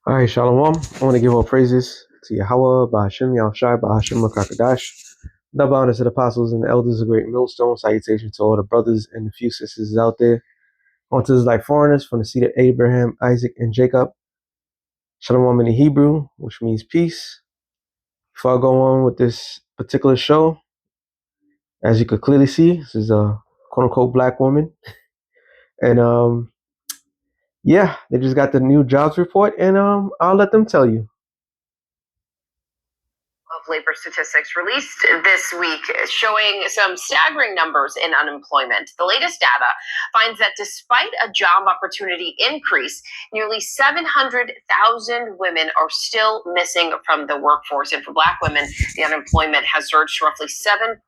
All right, Shalom. I want to give all praises to Yahweh, Bahashim, Yahushai, Bahashim, Rakakadash. Double honors to the apostles and the elders of Great Millstone. Salutation to all the brothers and the few sisters out there. On to those like foreigners from the seed of Abraham, Isaac, and Jacob. Shalom in the Hebrew, which means peace. Before I go on with this particular show, as you could clearly see, this is a quote-unquote black woman. And yeah, they just got the new jobs report, and I'll let them tell you. Of labor statistics released this week showing some staggering numbers in unemployment. The latest data finds that despite a job opportunity increase, nearly 700,000 women are still missing from the workforce. And for Black women, the unemployment has surged to roughly 7.5%,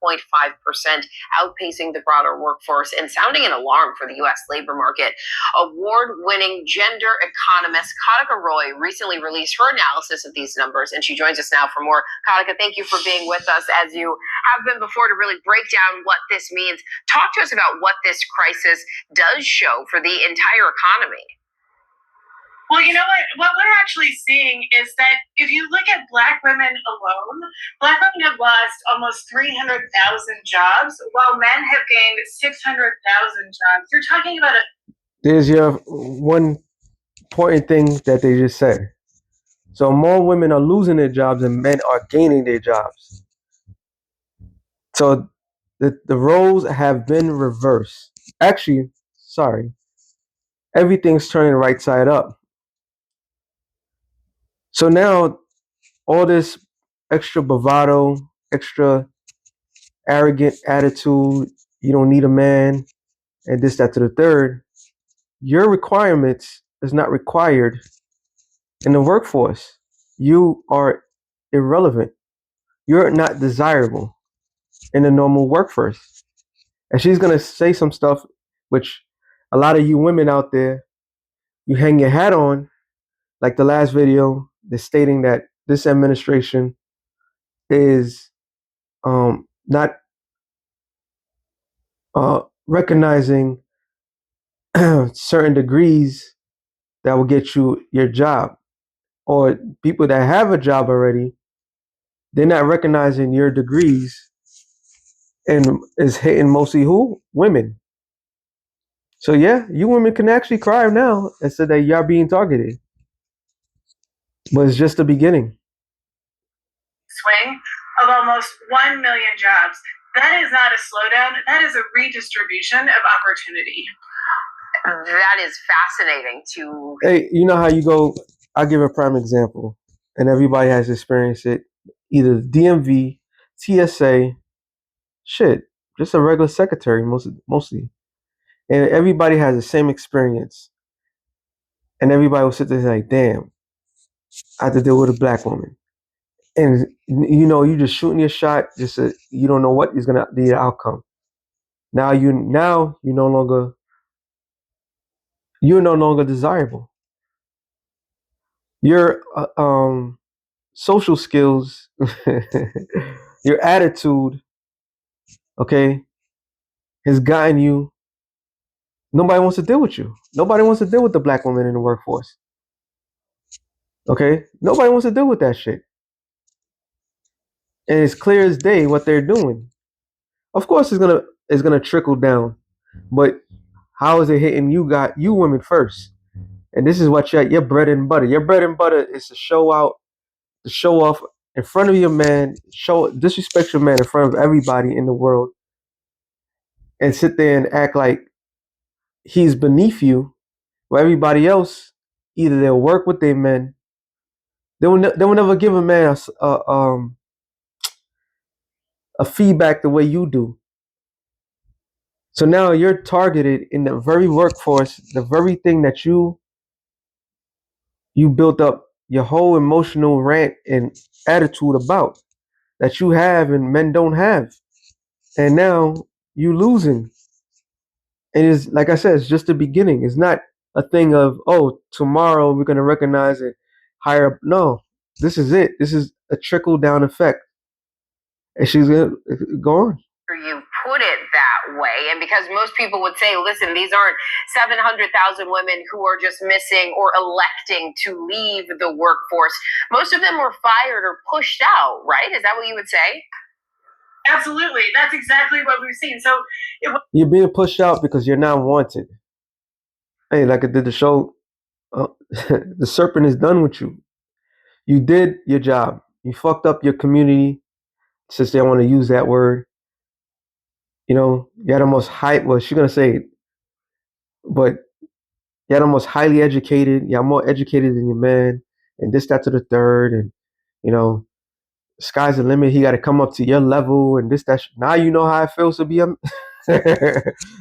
outpacing the broader workforce and sounding an alarm for the U.S. labor market. Award-winning gender economist Katika Roy recently released her analysis of these numbers, and she joins us now for more. Katika, thank you for being with us, as you have been before, to really break down what this means. Talk to us about what this crisis does show for the entire economy. Well, you know what we're actually seeing is that if you look at Black women alone, Black women have lost almost 300,000 jobs, while men have gained 600,000 jobs. You're talking about There's your one important thing that they just said. So more women are losing their jobs and men are gaining their jobs. So the roles have been reversed. Actually, sorry. Everything's turning right side up. So now all this extra bravado, extra arrogant attitude, you don't need a man, and this, that, to the third, your requirements is not required in the workforce. You are irrelevant. You're not desirable in the normal workforce. And she's going to say some stuff which a lot of you women out there, you hang your hat on, like the last video, that's stating that this administration is not recognizing certain degrees that will get you your job, or people that have a job already, they're not recognizing your degrees, and is hitting mostly who? Women. So yeah, you women can actually cry now and say that y'all being targeted, but it's just the beginning. Swing of almost 1 million jobs. That is not a slowdown. That is a redistribution of opportunity. That is fascinating to... Hey, you know how you go, I'll give a prime example, and everybody has experienced it, either DMV, TSA, shit, just a regular secretary mostly. And everybody has the same experience. And everybody will sit there and say, like, damn, I have to deal with a black woman. And you know, you just shooting your shot, just you don't know what is gonna be the outcome. Now you're no longer desirable. Your social skills, your attitude, okay, has gotten you. Nobody wants to deal with you. Nobody wants to deal with the black woman in the workforce. Okay, nobody wants to deal with that shit. And it's clear as day what they're doing. Of course, it's gonna trickle down, but how is it hitting you women first? And this is what your bread and butter. Your bread and butter is to show out, to show off in front of your man, disrespect your man in front of everybody in the world, and sit there and act like he's beneath you, where everybody else, either they'll work with their men, they will never give a man a feedback the way you do. So now you're targeted in the very workforce, the very thing that you built up your whole emotional rant and attitude about, that you have and men don't have. And now you losing. And it's like I said, it's just the beginning. It's not a thing of, oh, tomorrow we're gonna recognize it higher up. No, this is it. This is a trickle down effect. And she's gonna go on. You put it that way. And because most people would say, listen, these aren't 700,000 women who are just missing or electing to leave the workforce. Most of them were fired or pushed out, right? Is that what you would say? Absolutely. That's exactly what we've seen. So you're being pushed out because you're not wanted. Hey, like I did the show, the serpent is done with you. You did your job. You fucked up your community, since they want to use that word. You're the most high. Well, she's gonna say it, but you're the most highly educated. You're more educated than your man, and this, that, to the third, and you know, sky's the limit. He got to come up to your level, and this, that. Now you know how it feels to be a.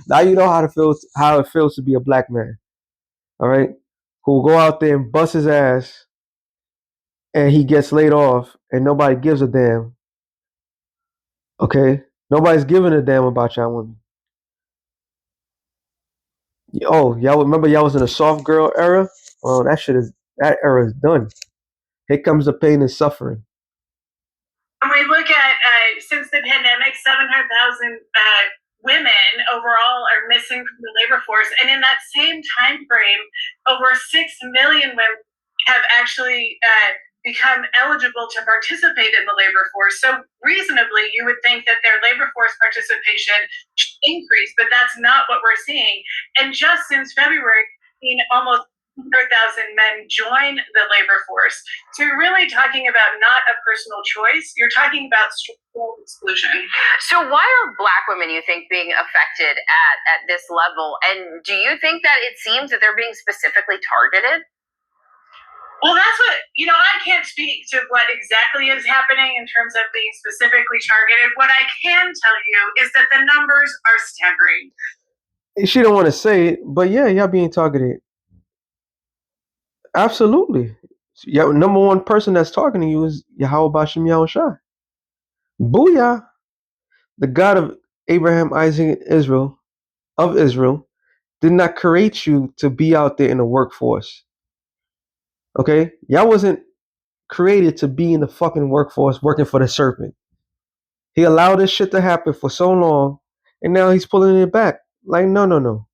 Now you know how it feels to be a black man. All right, who will go out there and bust his ass, and he gets laid off, and nobody gives a damn. Okay, nobody's giving a damn about y'all women. Oh, y'all remember y'all was in a soft girl era? Well, that era is done. Here comes the pain and suffering. When we look at since the pandemic, 700,000 women overall are missing from the labor force, and in that same time frame, over 6 million women have actually become eligible to participate in the labor force. So reasonably, you would think that their labor force participation should increase, but that's not what we're seeing. And just since February, almost 100,000 men join the labor force. So you're really talking about not a personal choice. You're talking about structural exclusion. So why are Black women, you think, being affected at this level? And do you think that it seems that they're being specifically targeted? Well, that's what, I can't speak to what exactly is happening in terms of being specifically targeted. What I can tell you is that the numbers are staggering. She don't want to say it, but yeah, y'all being targeted. Absolutely. Your number one person that's talking to you is Yahweh Bashem Yahushua. Booyah. The God of Abraham, Isaac, and Israel, did not create you to be out there in the workforce. Okay? Y'all wasn't created to be in the fucking workforce working for the serpent. He allowed this shit to happen for so long, and now he's pulling it back. Like, no.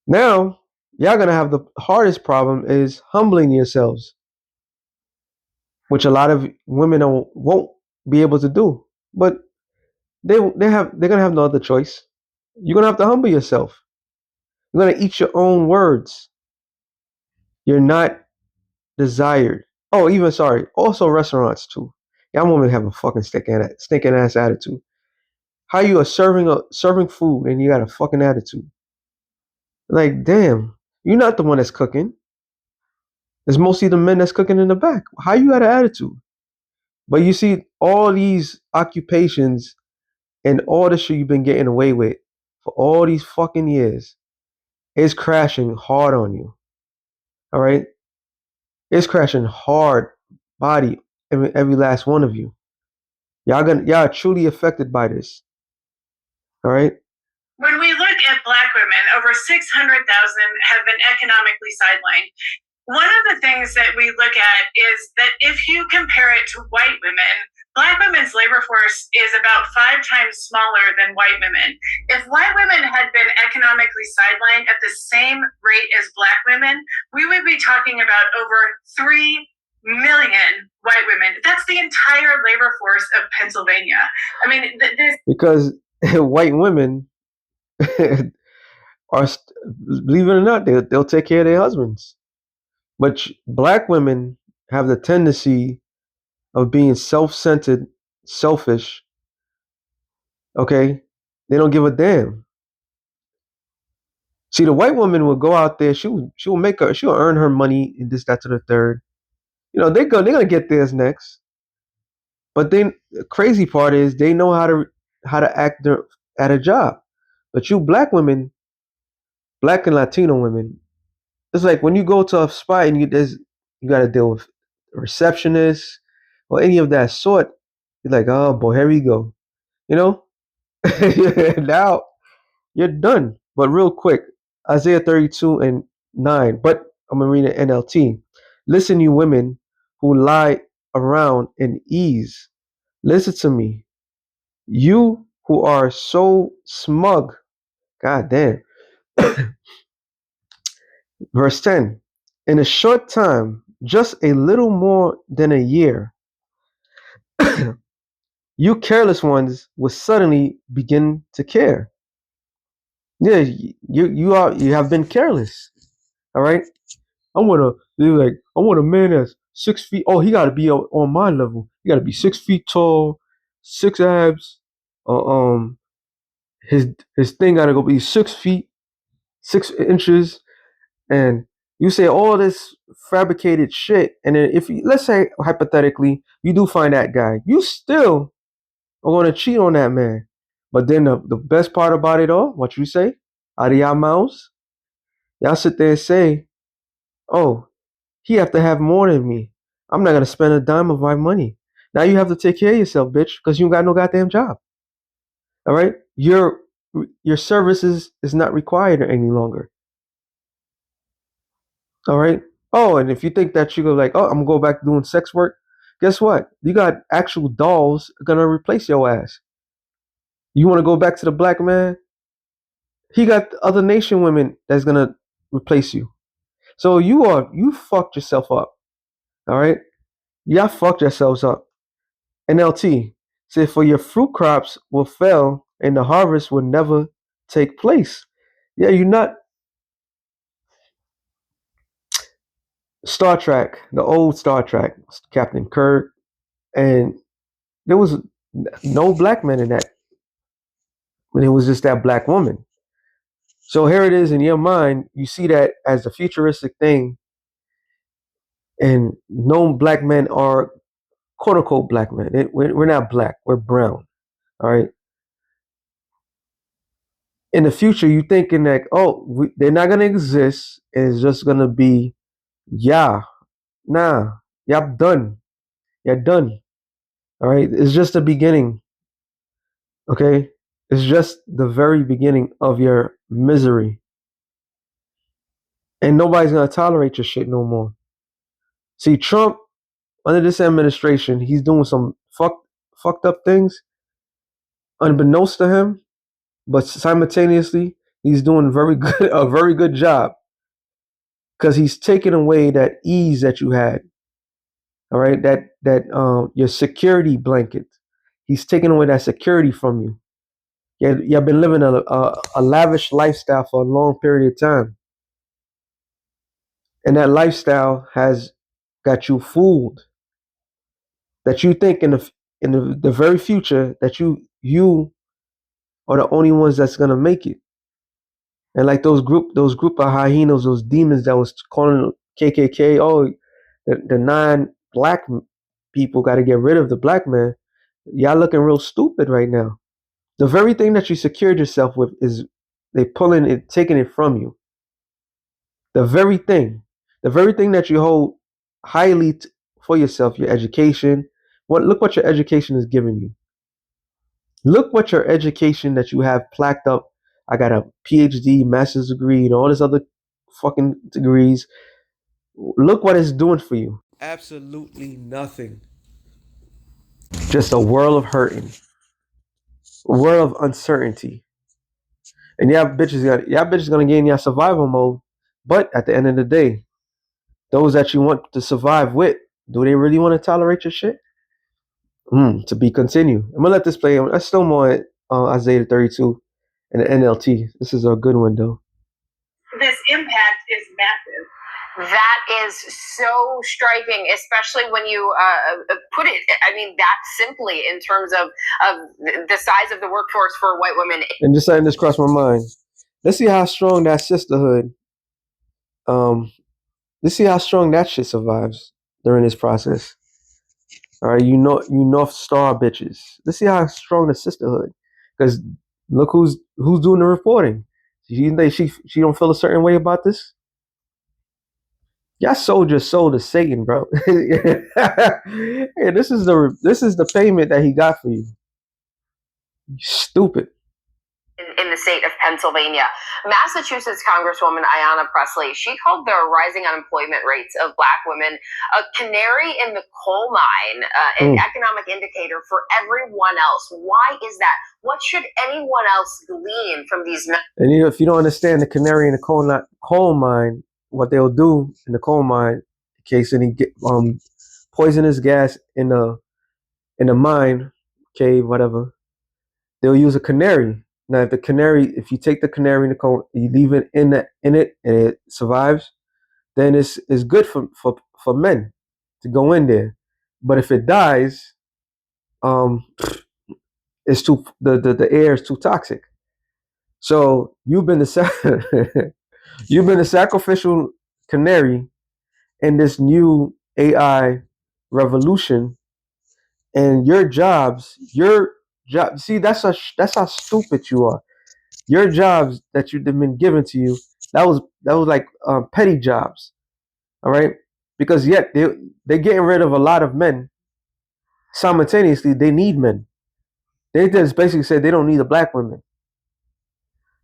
Now, y'all gonna have the hardest problem is humbling yourselves, which a lot of women won't be able to do. But they're gonna have no other choice. You're gonna have to humble yourself. You're gonna eat your own words. You're not desired. Oh, even sorry. Also restaurants too. Y'all women have a fucking stinking ass attitude. How you are serving food and you got a fucking attitude? Like, damn, you're not the one that's cooking. It's mostly the men that's cooking in the back. How you got an attitude? But you see, all these occupations and all the shit you've been getting away with for all these fucking years is crashing hard on you. All right? It's crashing hard, body, every last one of you. Y'all are truly affected by this. All right? When we look at Black women, over 600,000 have been economically sidelined. One of the things that we look at is that if you compare it to white women, Black women's labor force is about 5 times smaller than white women. If white women had been economically sidelined at the same rate as Black women, we would be talking about over 3 million white women. That's the entire labor force of Pennsylvania. I mean, because white women are, believe it or not, they'll take care of their husbands. But Black women have the tendency of being self-centered, selfish. Okay, they don't give a damn. See, the white woman will go out there. She'll earn her money and this, that, to the third. They're gonna get theirs next. But then the crazy part is they know how to act at a job. But you Black women, Black and Latino women, it's like when you go to a spot and you got to deal with a receptionist or any of that sort. You're like, oh boy, here we go. Now you're done. But real quick, Isaiah 32:9. But I'm gonna read it NLT. Listen, you women who lie around in ease. Listen to me. You who are so smug. God damn. Verse 10. In a short time, just a little more than a year, you careless ones will suddenly begin to care. Yeah, you have been careless. All right. I want a man that's 6 feet. Oh, he got to be on my level. He got to be 6 feet tall, six abs. Uh, um, his his thing got to go be 6 feet, 6 inches, and you say all this fabricated shit. And then if you, let's say hypothetically you do find that guy, you still are going to cheat on that man. But then the best part about it all, what you say out of y'all mouths, y'all sit there and say, "Oh, he have to have more than me. I'm not gonna spend a dime of my money." Now you have to take care of yourself, bitch, because you got no goddamn job. All right, your services is not required any longer. All right. Oh, and if you think that you go like, oh, I'm gonna go back to doing sex work, guess what? You got actual dolls gonna replace your ass. You want to go back to the black man? He got other nation women that's gonna replace you. So you fucked yourself up. All right. Y'all fucked yourselves up. NLT said, for your fruit crops will fail and the harvest will never take place. Yeah, you're not Star Trek, the old Star Trek, Captain Kirk, and there was no black man in that. It was just that black woman. So here it is in your mind, you see that as a futuristic thing, and no black men are quote unquote black men. We're not black, we're brown. All right. In the future, you thinking that, oh, they're not going to exist, and it's just going to be, yeah, nah, y'all done. You're done. All right. It's just the beginning. Okay. It's just the very beginning of your misery. And nobody's going to tolerate your shit no more. See, Trump, under this administration, he's doing some fucked up things unbeknownst to him, but simultaneously, he's doing a very good job because he's taking away that ease that you had. All right. That your security blanket. He's taking away that security from you. You've been living a lavish lifestyle for a long period of time. And that lifestyle has got you fooled. That you think in the very future that you are the only ones that's gonna make it. And like those group of hyenas, those demons that was calling KKK, oh, the non-black people got to get rid of the black man. Y'all looking real stupid right now. The very thing that you secured yourself with is they pulling it, taking it from you. The very thing that you hold highly for yourself, your education. Look what your education is giving you. Look what your education that you have plaqued up. I got a PhD, master's degree, and all this other fucking degrees. Look what it's doing for you. Absolutely nothing. Just a world of hurting, a world of uncertainty. And y'all bitches gonna get in your survival mode. But at the end of the day, those that you want to survive with, do they really want to tolerate your shit? To be continued. I'm gonna let this play. Let's still more Isaiah 32 and the NLT. This is a good one though. This impact is massive. That is so striking, especially when you put it, I mean, that simply in terms of the size of the workforce for white women. And just letting this cross my mind. Let's see how strong that sisterhood, let's see how strong that shit survives during this process. All right, you North Star bitches. Let's see how strong the sisterhood. Because look who's doing the reporting. You think she don't feel a certain way about this? Y'all sold your soul to Satan, bro. Hey, this is the payment that he got for you. You stupid. in the state of Pennsylvania. Massachusetts Congresswoman Ayanna Pressley, she called the rising unemployment rates of Black women a canary in the coal mine, an economic indicator for everyone else. Why is that? What should anyone else glean from these? And if you don't understand the canary in the coal mine, what they'll do in the coal mine, in case any poisonous gas in the mine, cave, whatever, they'll use a canary. Now, if you take the canary in the coal, you leave it in it, and it survives, then it's good for men to go in there. But if it dies, it's too the air is too toxic. So you've been the you've been the sacrificial canary in this new AI revolution, and your job. See, that's how stupid you are. Your jobs that you've been given to you, that was like petty jobs. All right, because yet they're getting rid of a lot of men simultaneously. They need men. They just basically said they don't need the black women.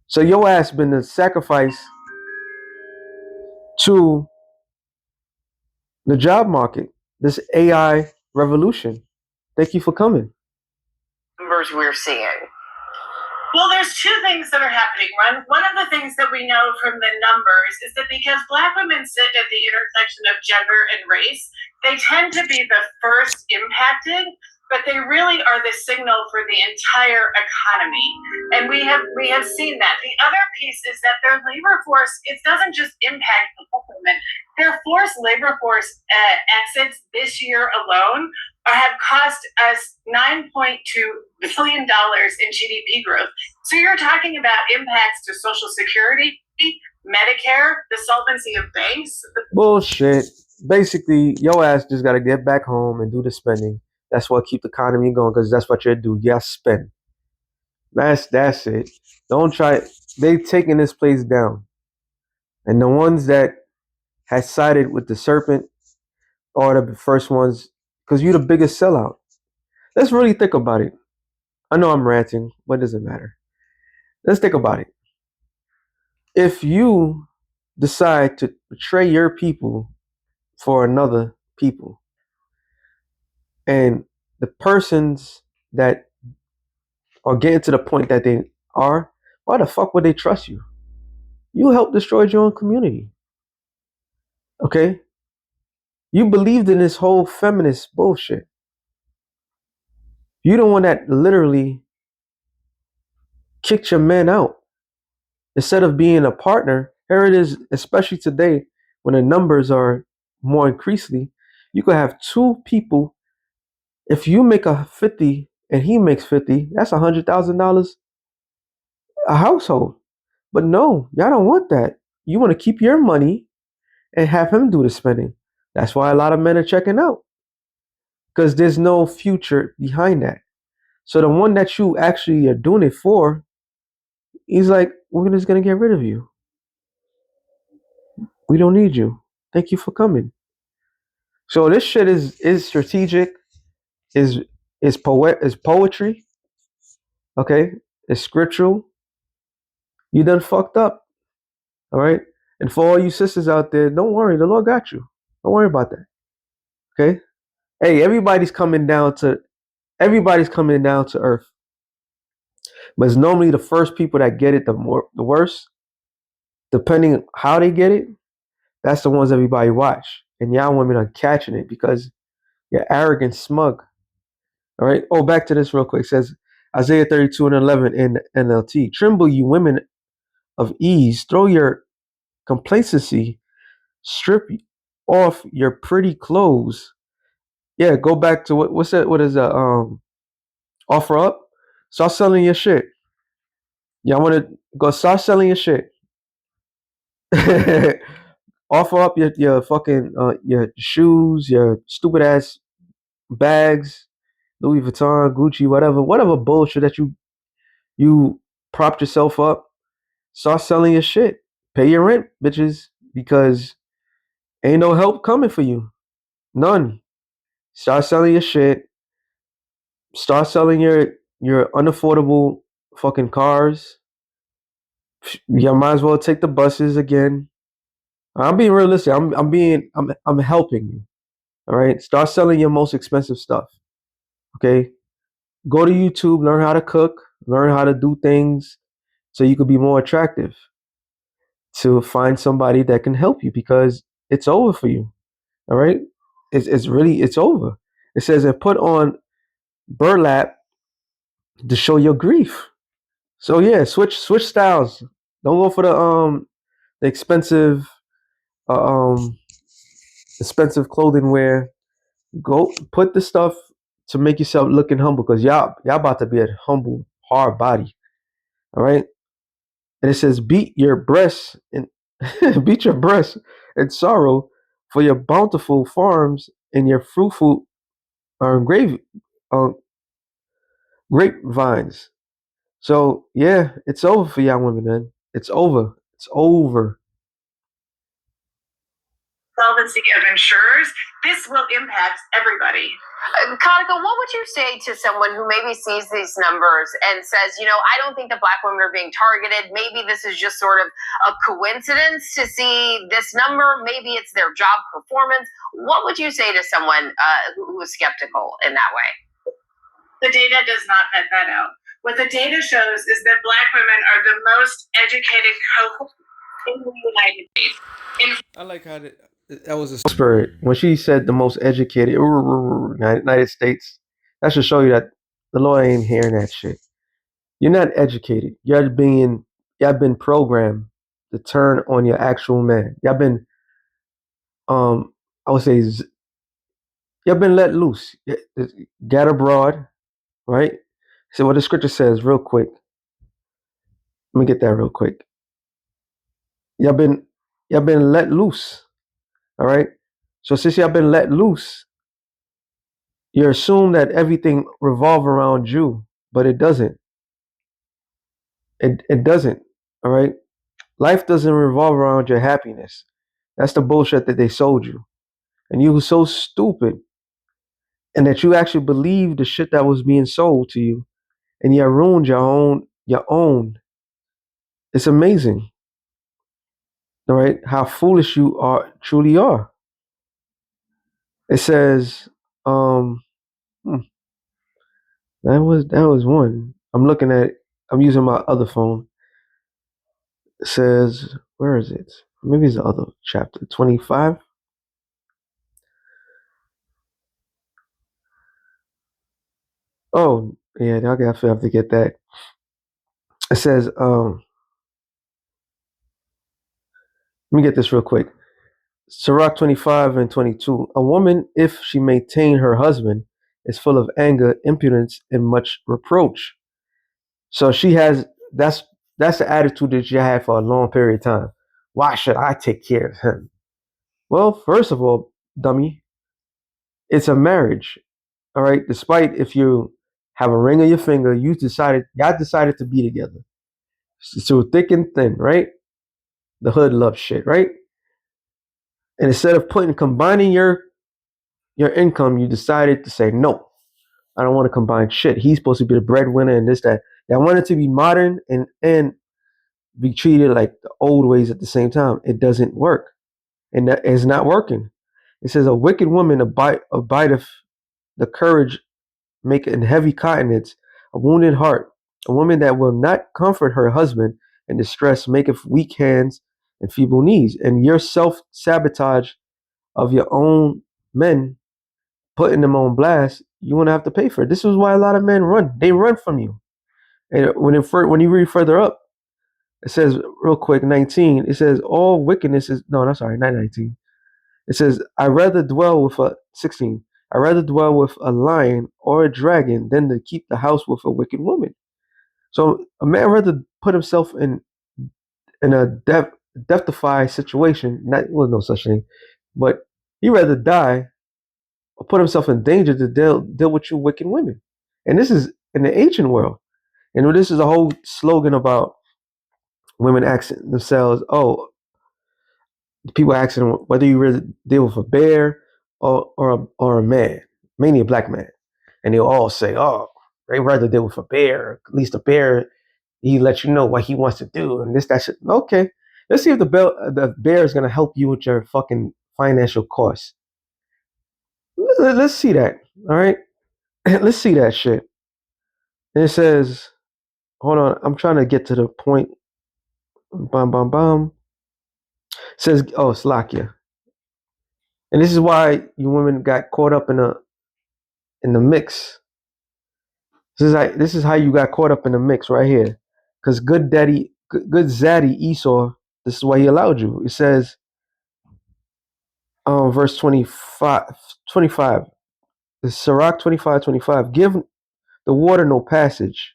So your ass been the sacrifice to the job market, this AI revolution. Thank you for coming. Numbers we're seeing. Well, there's two things that are happening. One of the things that we know from the numbers is that because Black women sit at the intersection of gender and race, they tend to be the first impacted, but they really are the signal for the entire economy. And we have seen that. The other piece is that their labor force, it doesn't just impact the Black women. Their forced labor force exits this year alone have cost us $9.2 billion in GDP growth. So you're talking about impacts to Social Security, Medicare, the solvency of banks. Bullshit. Basically, your ass just got to get back home and do the spending. That's what keep the economy going, because that's what you do. You spend. That's it. Don't try. They taking this place down, and the ones that had sided with the serpent are the first ones, because you're the biggest sellout. Let's really think about it. I know I'm ranting, but it doesn't matter. Let's think about it. If you decide to betray your people for another people, and the persons that are getting to the point that they are, why the fuck would they trust you? You helped destroy your own community. Okay? You believed in this whole feminist bullshit. You the one that literally kicked your men out. Instead of being a partner, here it is, especially today when the numbers are more increasingly, you could have two people. If you make a 50 and he makes 50, that's $100,000 a household. But no, y'all don't want that. You want to keep your money and have him do the spending. That's why a lot of men are checking out, because there's no future behind that. So the one that you actually are doing it for, he's like, we're just going to get rid of you. We don't need you. Thank you for coming. So this shit is strategic, is poetry, okay? It's scriptural. You done fucked up. All right? And for all you sisters out there, don't worry, the Lord got you. Don't worry about that. Okay? Hey, everybody's coming down to earth. But it's normally the first people that get it the worst. Depending how they get it, that's the ones everybody watch. And y'all women are catching it because you're arrogant, smug. All right. Oh, back to this real quick. It says Isaiah 32:11 in NLT. Tremble, you women of ease. Throw your complacency. Strip off your pretty clothes. Yeah, go back to what's that? What is that? Offer up. Start selling your shit. Y'all want to go start selling your shit. Offer up your fucking your shoes, your stupid ass bags, Louis Vuitton, Gucci, whatever bullshit that you propped yourself up. Start selling your shit. Pay your rent, bitches, because ain't no help coming for you. None. Start selling your shit. Start selling your unaffordable fucking cars. You might as well take the buses again. I'm being realistic. I'm helping you. All right. Start selling your most expensive stuff. Okay. Go to YouTube, learn how to cook, learn how to do things so you could be more attractive to find somebody that can help you because it's over for you. All right. It's over. It says and put on burlap to show your grief. So yeah, switch styles. Don't go for the uh, um expensive clothing wear. Go put the stuff to make yourself looking humble because y'all about to be a humble, hard body. All right. And it says beat your breasts and beat your breasts in sorrow for your bountiful farms and your fruitful grave uh, grapevines. So yeah, it's over for y'all women, man. It's over. It's over. Solvency of insurers, this will impact everybody. Katika, what would you say to someone who maybe sees these numbers and says, I don't think that Black women are being targeted. Maybe this is just sort of a coincidence to see this number. Maybe it's their job performance. What would you say to someone who is skeptical in that way? The data does not vet that out. What the data shows is that Black women are the most educated cohort in the United States. I like how that was a spirit when she said the most educated United States. That should show you that the Lord ain't hearing that shit. You're not educated. Y'all been programmed to turn on your actual man. Y'all been I would say y'all been let loose. Get abroad, right? So what the scripture says, real quick. Let me get that real quick. Y'all been let loose. All right. So since y'all been let loose, you assume that everything revolves around you, but it doesn't. It doesn't. All right. Life doesn't revolve around your happiness. That's the bullshit that they sold you. And you were so stupid and that you actually believed the shit that was being sold to you and you ruined your own. It's amazing. All right. How foolish you truly are. It says, hmm, that was one. I'm using my other phone. It says, where is it? Maybe it's the other chapter, 25. Oh, yeah, I definitely have to get that. It says, let me get this real quick. Sirach 25 and 22. A woman, if she maintain her husband, is full of anger, impudence, and much reproach. So she has that's the attitude that you had for a long period of time. Why should I take care of him? Well, first of all, dummy, it's a marriage. All right. Despite if you have a ring on your finger, y'all decided to be together. So thick and thin, right? The hood loves shit, right? And instead of combining your income, you decided to say no. I don't want to combine shit. He's supposed to be the breadwinner and this that. I want it to be modern and be treated like the old ways at the same time. It doesn't work, and that is not working. It says a wicked woman abideth the courage, make an heavy countenance, a wounded heart. A woman that will not comfort her husband in distress maketh weak hands and feeble knees. And your self sabotage of your own men, putting them on blast, you won't have to pay for it. This is why a lot of men run. They run from you. And when you read further up, it says real quick, 19. It says all wickedness is no, sorry, not 19. It says I rather dwell with a 16. I rather dwell with a lion or a dragon than to keep the house with a wicked woman. So a man rather put himself in a death-defy situation. Not well, no such thing, but he rather die or put himself in danger to deal with you wicked women. And this is in the ancient world. And this is a whole slogan about women asking themselves, "Oh, people asking them whether you really deal with a bear or a man, mainly a black man," and they'll all say, "Oh, they rather deal with a bear. At least a bear He lets you know what he wants to do and this, that shit. Okay. Let's see if the bear is gonna help you with your fucking financial costs. Let's see that. All right. Let's see that shit. And it says, hold on, I'm trying to get to the point. Bum bum bum. It says, oh, Slakia. And this is why you women got caught up in the mix. This is how you got caught up in the mix right here. Because good zaddy Esau, this is why he allowed you. It says, verse 25, the Sirach 25:25. Give the water no passage,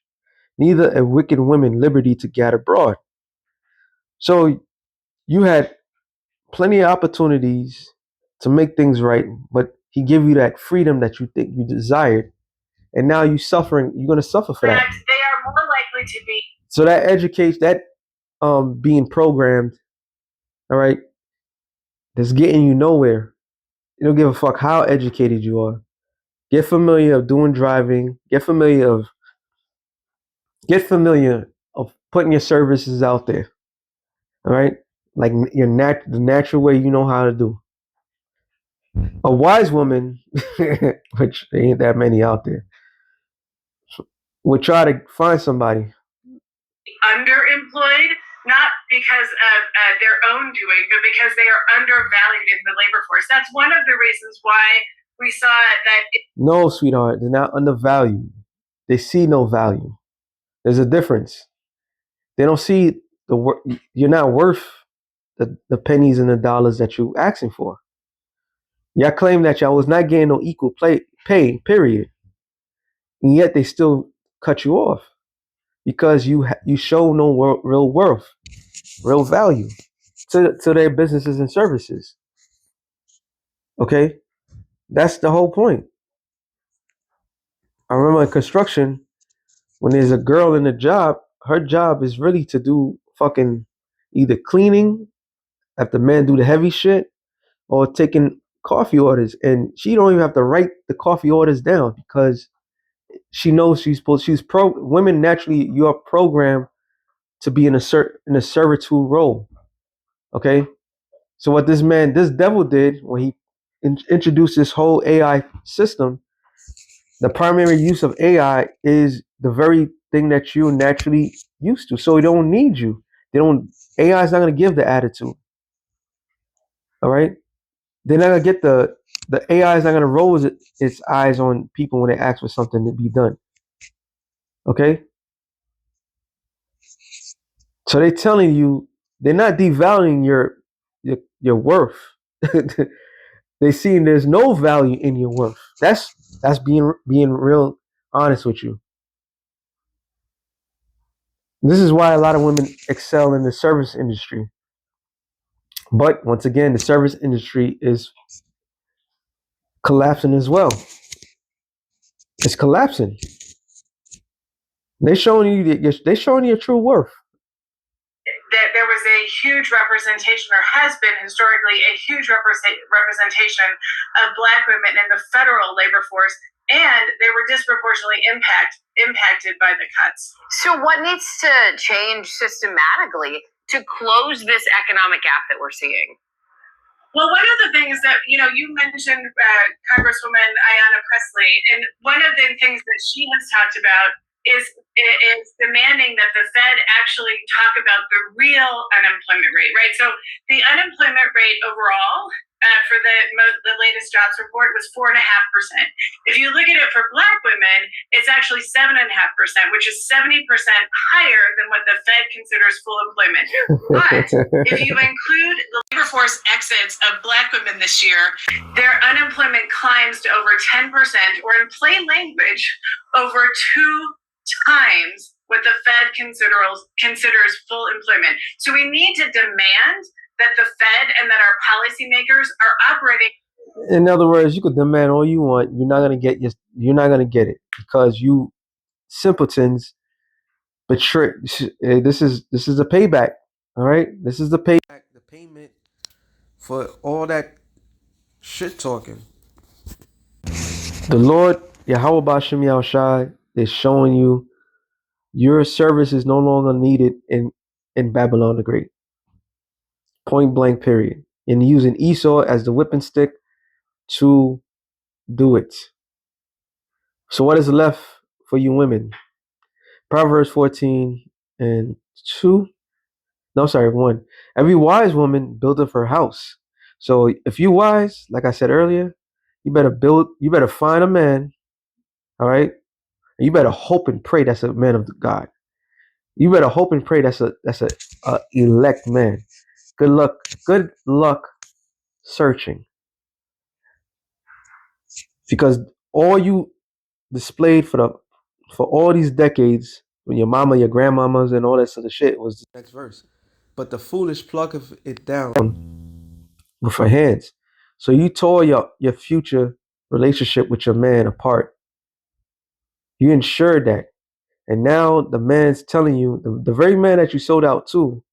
neither a wicked woman liberty to gather abroad. So you had plenty of opportunities to make things right, but he gave you that freedom that you think you desired, and now you're gonna suffer for that. They are more likely to be. So that educates that being programmed, all right, that's getting you nowhere. You don't give a fuck how educated you are. Get familiar of doing driving, get familiar of putting your services out there. All right? Like the natural way you know how to do. A wise woman, which there ain't that many out there, would try to find somebody. Underemployed, not because of their own doing, but because they are undervalued in the labor force. That's one of the reasons why we saw that. No, sweetheart, they're not undervalued. They see no value. There's a difference. They don't see you're not worth the pennies and the dollars that you're asking for. Y'all claim that y'all was not getting no equal pay, period. And yet they still cut you off because you show no real worth, real value to their businesses and services. Okay? That's the whole point. I remember in construction, when there's a girl in the job, her job is really to do fucking either cleaning, have the man do the heavy shit, or taking coffee orders. And she don't even have to write the coffee orders down because she knows women naturally, you are programmed to be in a servitude role. Okay? So what this devil did when he introduced this whole AI system, the primary use of AI is the very thing that you're naturally used to. So they don't need you. AI is not going to give the attitude. All right? They're not going to get the AI is not going to roll its eyes on people when they ask for something to be done. Okay? So they're telling you, they're not devaluing your worth. They seeing there's no value in your worth. That's being real honest with you. This is why a lot of women excel in the service industry. But once again, the service industry is collapsing as well. It's collapsing. They're showing you your true worth. That there was a huge representation, or has been historically a huge representation of Black women in the federal labor force, and they were disproportionately impacted by the cuts. So what needs to change systematically to close this economic gap that we're seeing? Well, one of the things that, you mentioned Congresswoman Ayanna Pressley, and one of the things that she has talked about is demanding that the Fed actually talk about the real unemployment rate, right? So the unemployment rate overall for the latest jobs report was 4.5%. If you look at it for Black women, it's actually 7.5%, which is 70% higher than what the Fed considers full employment. But if you include the labor force exits of Black women this year, their unemployment climbs to over 10%, or in plain language, over 2 times what the Fed considers full employment. So we need to demand that the Fed and that our policymakers are operating. In other words, you could demand all you want. You're not gonna get it because you simpletons betray. This is a payback. All right, this is the payback, the payment for all that shit talking. The Lord Yahweh Bashem Yahushai is showing you Your service is no longer needed in Babylon the Great. Point blank, period. And using Esau as the whipping stick to do it. So what is left for you women? Proverbs 14 and 2. No, sorry, 1. Every wise woman buildeth her house. So if you wise, like I said earlier, you better find a man, all right? And you better hope and pray that's a man of God. You better hope and pray that's a elect man. Good luck searching. Because all you displayed for all these decades, when your mama, your grandmamas, and all that sort of shit was the next verse. But the foolish plucketh it down with her hands. So you tore your future relationship with your man apart. You ensured that. And now the man's telling you, the very man that you sold out to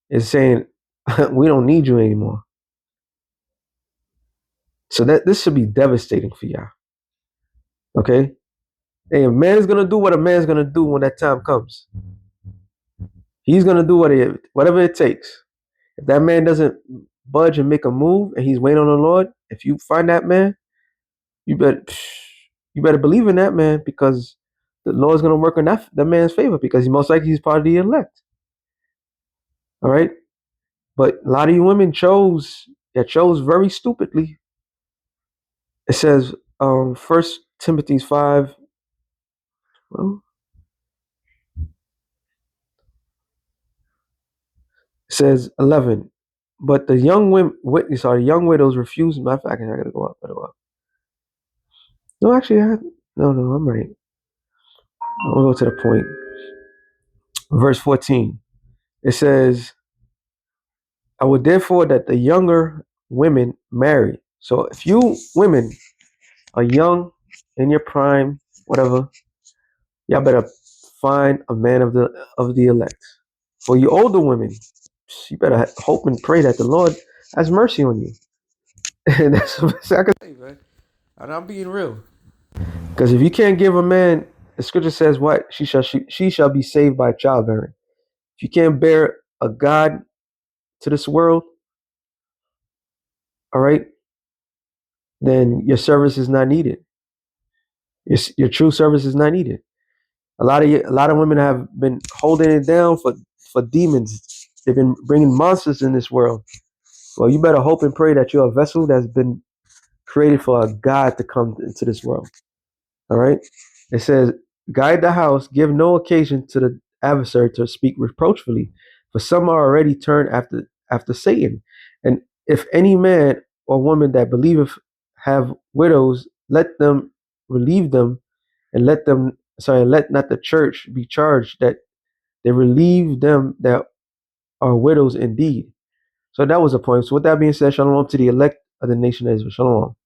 is saying, we don't need you anymore. So that this should be devastating for y'all. Okay? Hey, a man is gonna do what a man's gonna do when that time comes. He's gonna do whatever it takes. If that man doesn't budge and make a move and he's waiting on the Lord, if you find that man, you better believe in that man, because the Lord's gonna work in that man's favor, because he most likely he's part of the elect. All right? But a lot of you women chose very stupidly. It says, 1 Timothy 5. Well, it says 11. But the young young widows refused. Matter of fact, I gotta go up. No, actually, no, I'm right. I'll go to the point. Verse 14. It says, I would therefore that the younger women marry. So if you women are young, in your prime, whatever, y'all better find a man of the elect. For you older women, you better hope and pray that the Lord has mercy on you. And that's the best I can say, man. And I'm being real. Because if you can't give a man, the scripture says what? She shall be saved by childbearing. If you can't bear a God to this world, all right, then your service is not needed. Your true service is not needed. A lot of women have been holding it down for demons. They've been bringing monsters in this world. Well, you better hope and pray that you're a vessel that's been created for a God to come into this world. All right. It says, guide the house, give no occasion to the adversary to speak reproachfully, for some are already turned after Satan. And if any man or woman that believeth have widows, let them relieve them, and let not the church be charged that they relieve them that are widows indeed. So that was a point. So with that being said, shalom to the elect of the nation of Israel. Shalom.